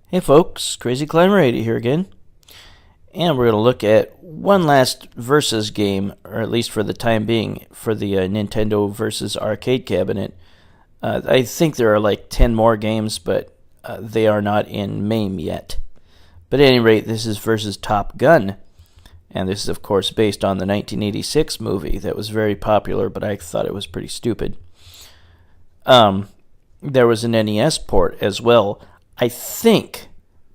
Hey folks, Crazy Climber 80 here again, and we're going to look at one last Versus game, or at least for the time being, for the Nintendo Versus arcade cabinet. I think there are like 10 more games, but they are not in MAME yet. But at any rate, this is Versus Top Gun, and this is of course based on the 1986 movie that was very popular, but I thought it was pretty stupid. There was an NES port as well. I think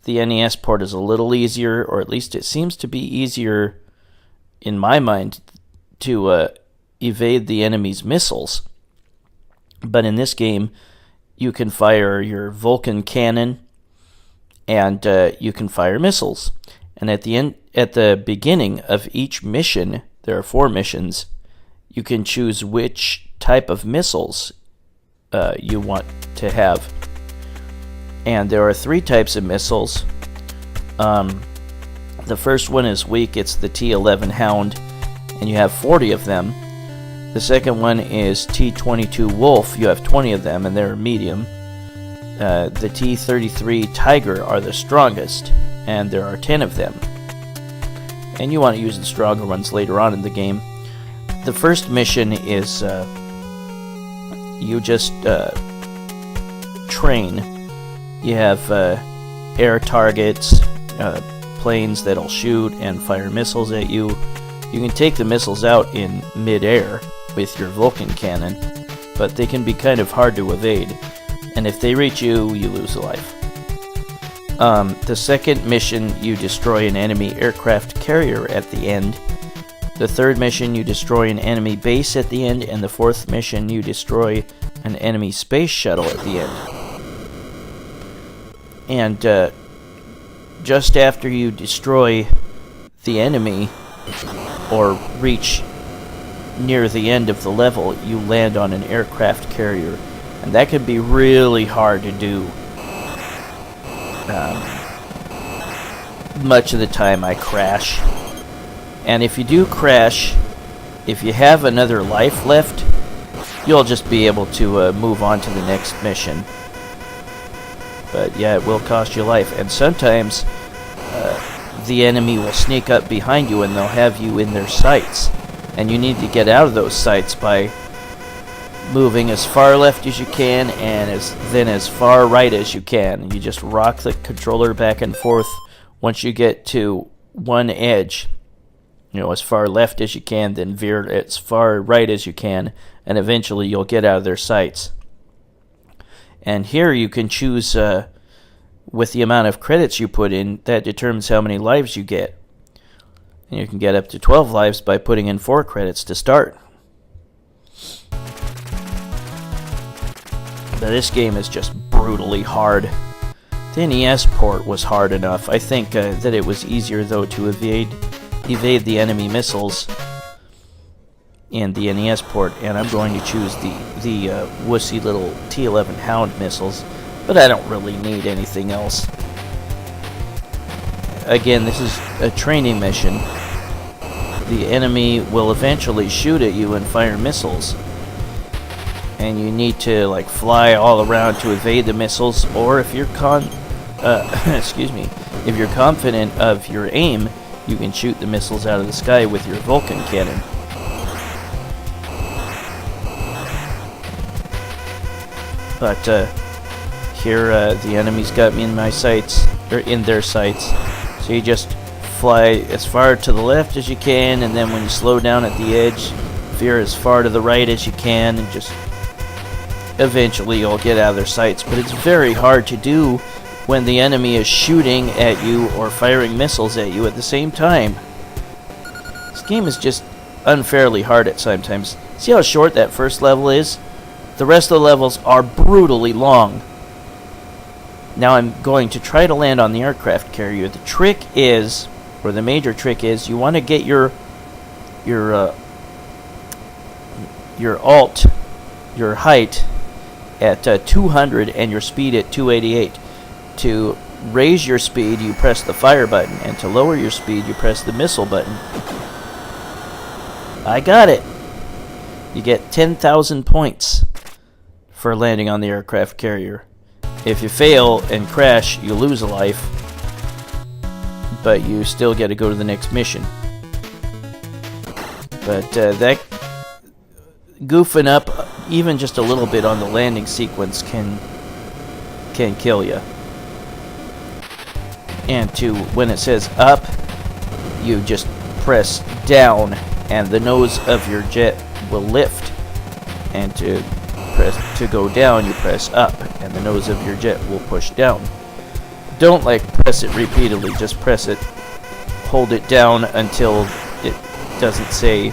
the NES port is a little easier, or at least it seems to be easier in my mind to evade the enemy's missiles. But in this game, you can fire your Vulcan cannon, and you can fire missiles. And at the beginning of each mission, there are 4 missions. You can choose which type of missiles you want to have. And there are 3 types of missiles. The first one is weak. It's the T-11 Hound, and you have 40 of them. The second one is T-22 Wolf. You have 20 of them, and they're medium. The T-33 Tiger are the strongest, and there are 10 of them. And you want to use the stronger ones later on in the game. The first mission is you just train. You have air targets, planes that'll shoot and fire missiles at you. You can take the missiles out in mid-air with your Vulcan cannon, but they can be kind of hard to evade. And if they reach you, you lose a life. The second mission, you destroy an enemy aircraft carrier at the end. The third mission, you destroy an enemy base at the end. And the fourth mission, you destroy an enemy space shuttle at the end. And just after you destroy the enemy or reach near the end of the level, you land on an aircraft carrier. And that can be really hard to do. Much of the time I crash. And if you do crash, if you have another life left, you'll just be able to move on to the next mission. But yeah, it will cost you life. And sometimes the enemy will sneak up behind you and they'll have you in their sights. And you need to get out of those sights by moving as far left as you can and then as far right as you can. You just rock the controller back and forth once you get to one edge. As far left as you can, then veer as far right as you can, and eventually you'll get out of their sights. And here you can choose, with the amount of credits you put in, that determines how many lives you get. And you can get up to 12 lives by putting in 4 credits to start. But this game is just brutally hard. The NES port was hard enough. I think that it was easier, though, to evade the enemy missiles in the NES port, and I'm going to choose the wussy little T-11 Hound missiles, but I don't really need anything else. Again, this is a training mission. The enemy will eventually shoot at you and fire missiles, and you need to like fly all around to evade the missiles, or if you're if you're confident of your aim, you can shoot the missiles out of the sky with your Vulcan cannon. But here the enemy's got me in my sights, or in their sights. So you just fly as far to the left as you can, and then when you slow down at the edge, veer as far to the right as you can, and just eventually you'll get out of their sights. But it's very hard to do when the enemy is shooting at you or firing missiles at you at the same time. This game is just unfairly hard at sometimes. See how short that first level is? The rest of the levels are brutally long. Now I'm going to try to land on the aircraft carrier. The trick is, or the major trick is, you want to get your height at 200 and your speed at 288. To raise your speed, you press the fire button, and to lower your speed, you press the missile button. I got it! You get 10,000 points for landing on the aircraft carrier. If you fail and crash, you lose a life, but you still get to go to the next mission. But that goofing up even just a little bit on the landing sequence can kill you. And when it says up, you just press down and the nose of your jet will lift, and to go down you press up and the nose of your jet will push down. Don't press it repeatedly, just press it, hold it down until it doesn't say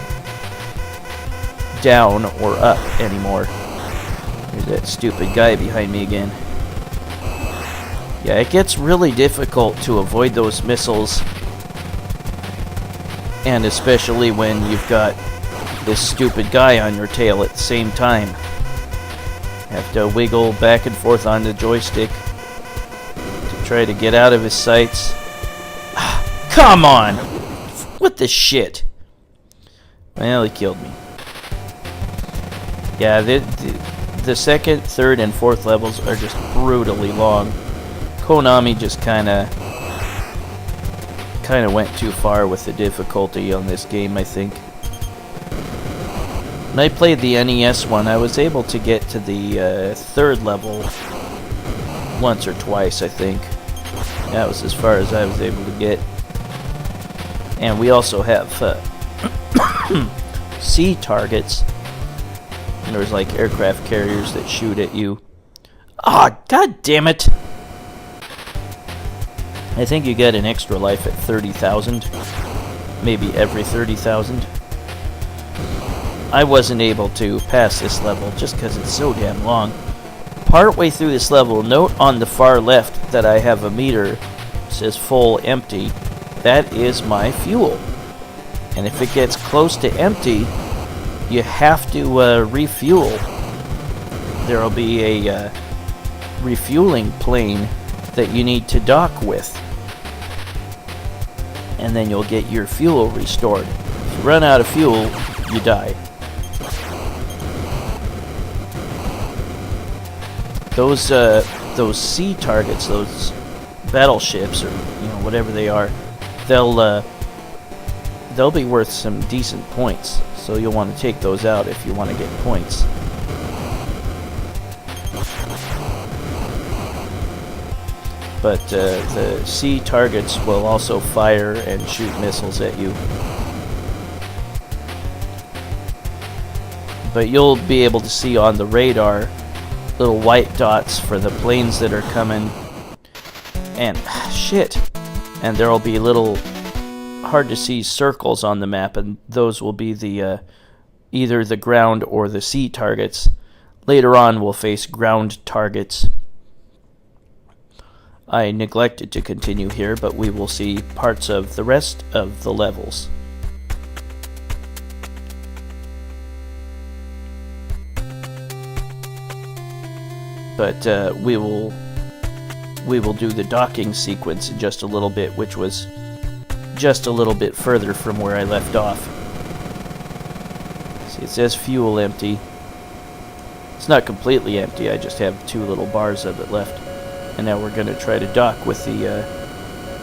down or up anymore. There's that stupid guy behind me again. Yeah, it gets really difficult to avoid those missiles, and especially when you've got this stupid guy on your tail at the same time. You have to wiggle back and forth on the joystick to try to get out of his sights. Come on! What the shit? Well, he killed me. Yeah, the second, third, and fourth levels are just brutally long. Konami just kind of went too far with the difficulty on this game, I think. When I played the NES one, I was able to get to the third level once or twice, I think. That was as far as I was able to get. And we also have sea targets. And there's aircraft carriers that shoot at you. Ah, god damn it! I think you get an extra life at 30,000. Maybe every 30,000. I wasn't able to pass this level just because it's so damn long. Partway through this level, note on the far left that I have a meter. It says full, empty. That is my fuel. And if it gets close to empty, you have to refuel. There will be a refueling plane that you need to dock with. And then you'll get your fuel restored. If you run out of fuel, you die. Those sea targets, those battleships, or whatever they are, they'll be worth some decent points. So you'll want to take those out if you want to get points. But the sea targets will also fire and shoot missiles at you. But you'll be able to see on the radar little white dots for the planes that are coming. And shit. And there'll be little hard to see circles on the map, and those will be the either the ground or the sea targets. Later on we'll face ground targets. I neglected to continue here, but we will see parts of the rest of the levels. But we will do the docking sequence in just a little bit, which was just a little bit further from where I left off. See, it says fuel empty. It's not completely empty, I just have 2 little bars of it left. And now we're going to try to dock with the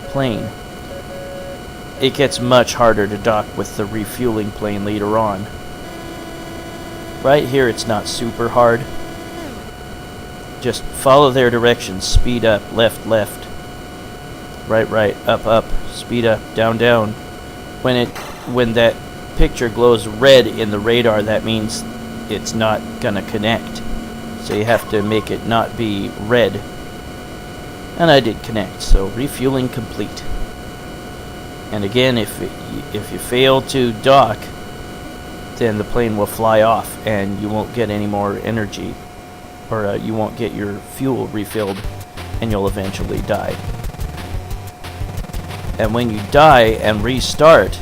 plane. It gets much harder to dock with the refueling plane later on. Right here it's not super hard. Just follow their directions. Speed up, left, left. Right, right, up, up. Speed up, down, down. When that picture glows red in the radar, that means it's not gonna connect. So you have to make it not be red. And I did connect, so refueling complete. And again, if you fail to dock, then the plane will fly off and you won't get any more energy, or you won't get your fuel refilled, and you'll eventually die. And when you die and restart,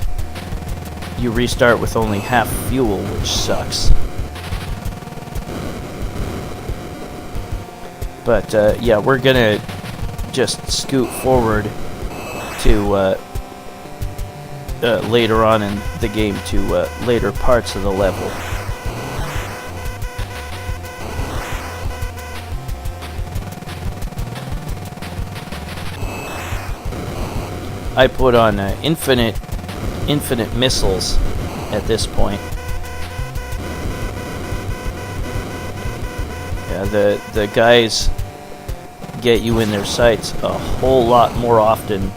you restart with only half fuel, which sucks. But yeah, we're gonna just scoot forward to later on in the game, to later parts of the level. I put on infinite missiles at this point. Yeah, the guys get you in their sights a whole lot more often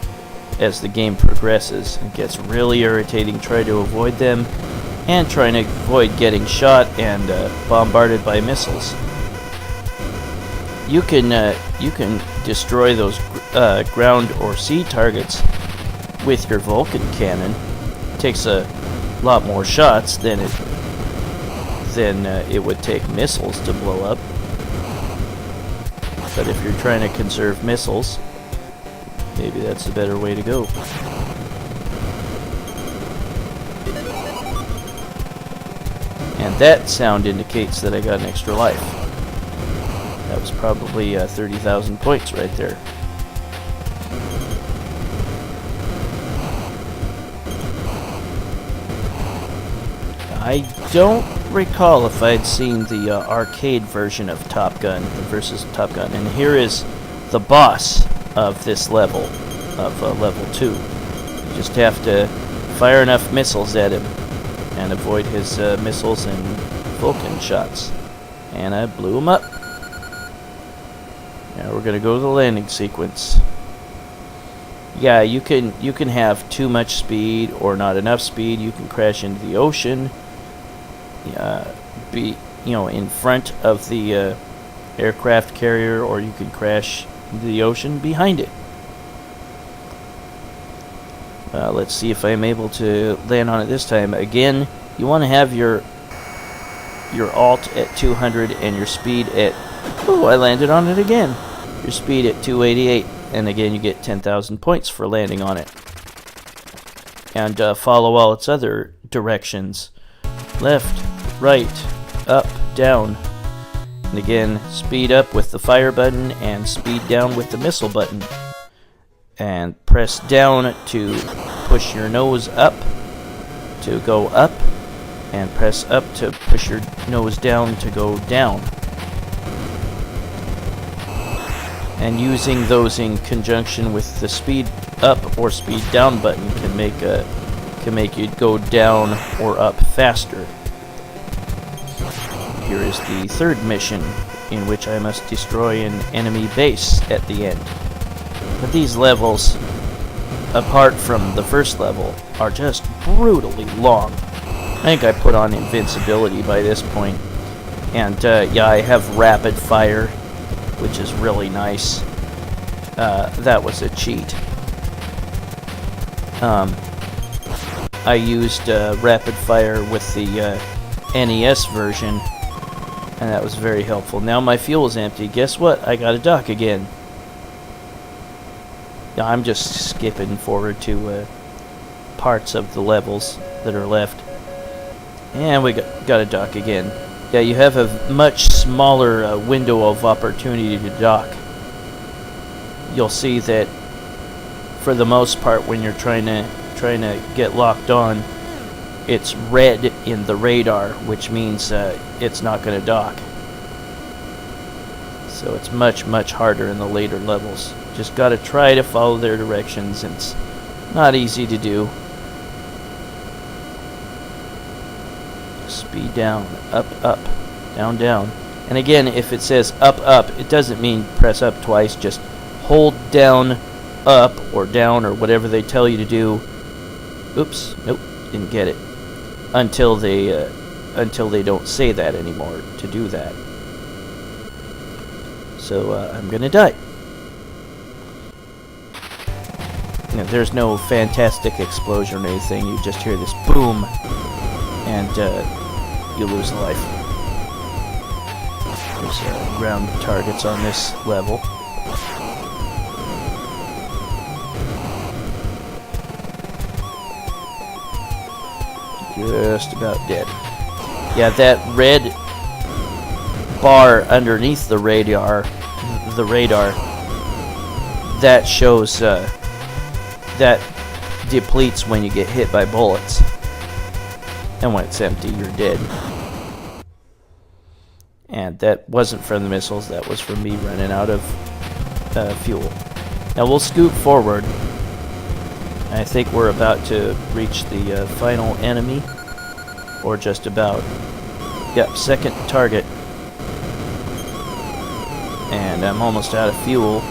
as the game progresses. It gets really irritating trying to avoid them and trying to avoid getting shot and bombarded by missiles. You can destroy those ground or sea targets with your Vulcan cannon. It takes a lot more shots than it would take missiles to blow up. But if you're trying to conserve missiles, maybe that's a better way to go. And that sound indicates that I got an extra life. That was probably 30,000 points right there. I don't recall if I'd seen the arcade version of Top Gun, the versus Top Gun. And here is the boss of this level, of level 2. You just have to fire enough missiles at him and avoid his missiles and Vulcan shots. And I blew him up. Now we're gonna go to the landing sequence. Yeah, you can have too much speed or not enough speed. You can crash into the ocean. Be in front of the aircraft carrier, or you can crash into the ocean behind it. Let's see if I'm able to land on it this time. Again, you want to have your alt at 200 and your speed at... Oh, I landed on it again. Your speed at 288, and again you get 10,000 points for landing on it. And follow all its other directions. Left, right, up, down. And again, speed up with the fire button and speed down with the missile button. And press down to push your nose up to go up, and press up to push your nose down to go down. And using those in conjunction with the speed up or speed down button can make you go down or up faster. Here is the third mission, in which I must destroy an enemy base at the end. But these levels, apart from the first level, are just brutally long. I think I put on invincibility by this point. And yeah, I have rapid fire, which is really nice. That was a cheat. I used rapid fire with the NES version, and that was very helpful. Now my fuel is empty. Guess what? I got a dock again. Yeah, I'm just skipping forward to parts of the levels that are left. And we got a dock again. Yeah, you have a much smaller window of opportunity to dock. You'll see that for the most part, when you're trying to get locked on, it's red in the radar, which means it's not going to dock. So it's much harder in the later levels. Just got to try to follow their directions, and it's not easy to do. Speed down, up, down, down. And again, if it says up, it doesn't mean press up twice. Just hold down, up, or down, or whatever they tell you to do. Oops, nope, didn't get it. Until they don't say that anymore to do that. So I'm gonna die. Now, there's no fantastic explosion or anything. You just hear this boom, and you lose a life. There's ground targets on this level. Just about dead. Yeah, that red bar underneath the radar, that shows that depletes when you get hit by bullets. And when it's empty, you're dead. And that wasn't from the missiles, that was from me running out of fuel. Now we'll scoot forward I think we're about to reach the final enemy, or just about. Yep, second target. And I'm almost out of fuel.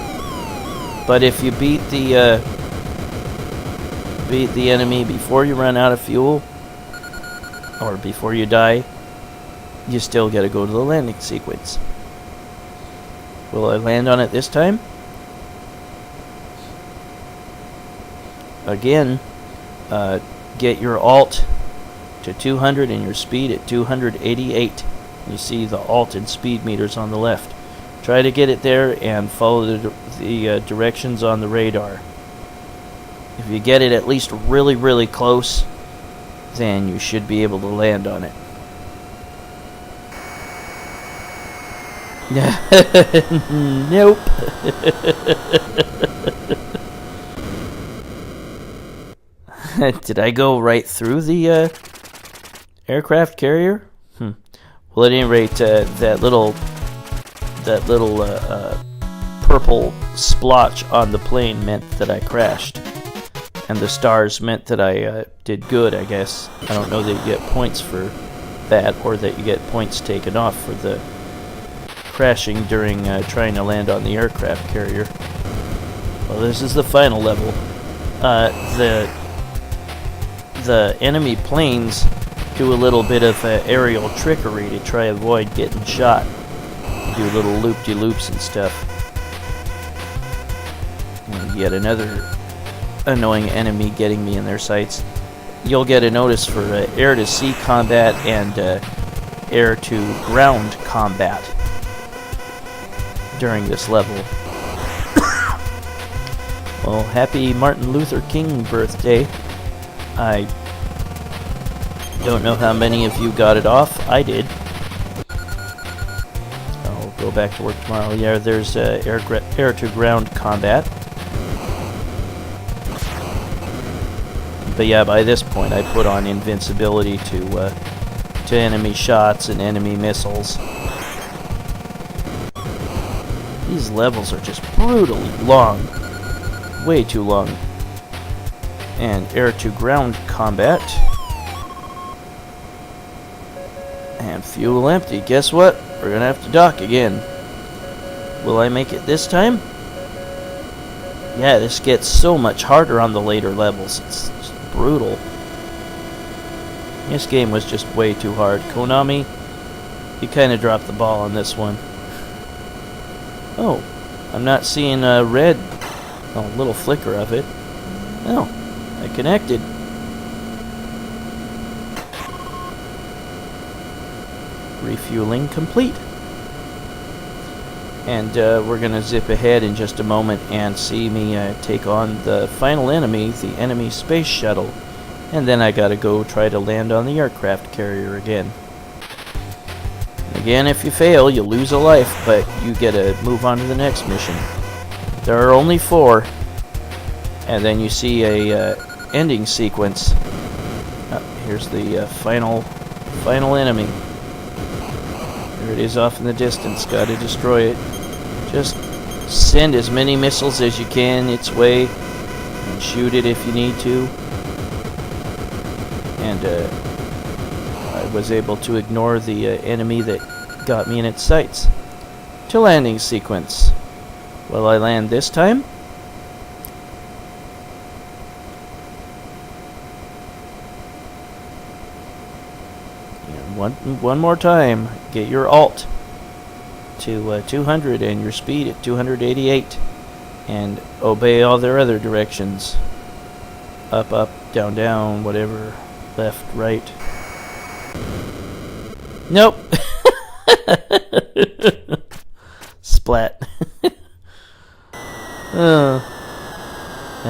But if you beat the enemy before you run out of fuel, or before you die, you still gotta go to the landing sequence. Will I land on it this time? Again, get your alt to 200 and your speed at 288. You see the alt and speed meters on the left. Try to get it there and follow the directions on the radar. If you get it at least really, really close, then you should be able to land on it. Nope. Did I go right through the aircraft carrier? Well, at any rate, that little purple splotch on the plane meant that I crashed, and the stars meant that I did good, I guess. I don't know that you get points for that, or that you get points taken off for the crashing during trying to land on the aircraft carrier. Well, this is the final level. The enemy planes do a little bit of aerial trickery to try to avoid getting shot. Do little loop-de-loops and stuff. And yet another annoying enemy getting me in their sights. You'll get a notice for air-to-sea combat and air-to-ground combat during this level. Well, happy Martin Luther King birthday. I don't know how many of you got it off. I did. I'll go back to work tomorrow. Yeah, there's air-to-ground combat. But yeah, by this point I put on invincibility to enemy shots and enemy missiles. These levels are just brutally long. Way too long. And air-to-ground combat. And fuel empty. Guess what? We're gonna have to dock again. Will I make it this time? Yeah, this gets so much harder on the later levels. It's just brutal. This game was just way too hard. Konami, you kind of dropped the ball on this one. Oh, I'm not seeing a red, little flicker of it. Oh, I connected. Refueling complete. And we're going to zip ahead in just a moment and see me take on the final enemy, the enemy space shuttle. And then I got to go try to land on the aircraft carrier again. Again, if you fail, you lose a life, but you get to move on to the next mission. There are only 4. And then you see a ending sequence. Here's the final enemy. There it is off in the distance. Got to destroy it. Just send as many missiles as you can its way, and shoot it if you need to. And I was able to ignore the enemy that got me in its sights. To landing sequence. Will I land this time? One more time. Get your alt to 200 and your speed at 288, and obey all their other directions. Up, up, down, down, whatever. Left, right. Nope. Splat. And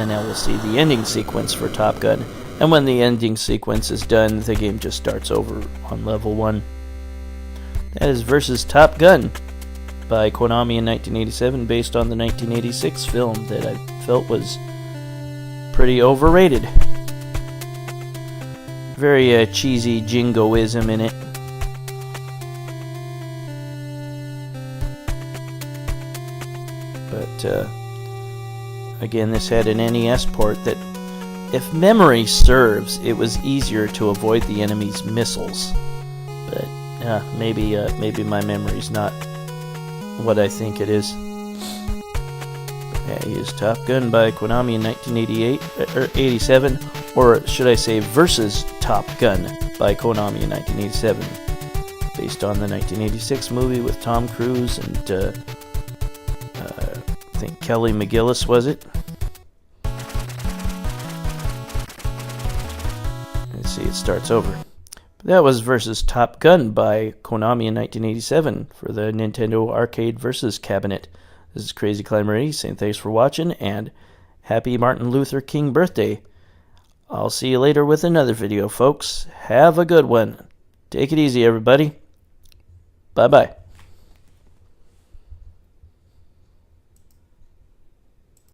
now we'll see the ending sequence for Top Gun. And when the ending sequence is done, the game just starts over on level 1. That is versus Top Gun by Konami in 1987, based on the 1986 film that I felt was pretty overrated. Very cheesy jingoism in it. But again, this had an NES port that If memory serves, it was easier to avoid the enemy's missiles. But maybe my memory's not what I think it is. Okay, here's Top Gun by Konami in 1988 or 87, or should I say Versus Top Gun by Konami in 1987, based on the 1986 movie with Tom Cruise and I think Kelly McGillis, was it? Let's see, it starts over. That was Versus Top Gun by Konami in 1987 for the Nintendo Arcade Versus cabinet. This is Crazy Climber 80 saying thanks for watching and happy Martin Luther King birthday. I'll see you later with another video, folks. Have a good one. Take it easy, everybody. Bye-bye.